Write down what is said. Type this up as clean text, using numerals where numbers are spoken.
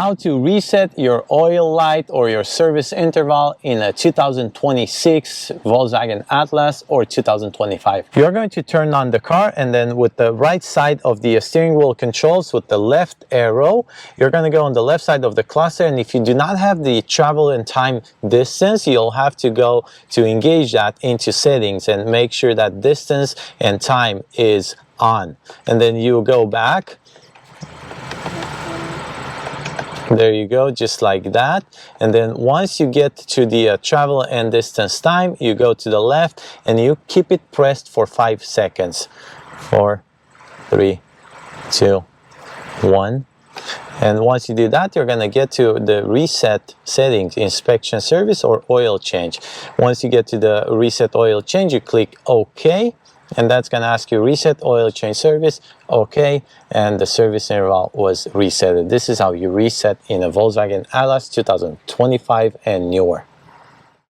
how to reset your oil light or your service interval in a 2026 Volkswagen Atlas or 2025. You're going to turn on the car, and then with the right side of the steering wheel controls with the left arrow, you're going to go on the left side of the cluster, and if you do not have the travel and time distance, you'll have to go to engage that into settings and make sure that distance and time is on. And then you go back. There you go, just like that. And then once you get to the travel and distance time, you go to the left and you keep it pressed for 5 seconds. 4, 3, 2, 1. And once you do that, you're going to get to the reset settings, inspection service or oil change. Once you get to the reset oil change, you click OK. And that's going to ask you reset oil change service, OK, and the service interval was reset. This is how you reset in a Volkswagen Atlas 2025 and newer.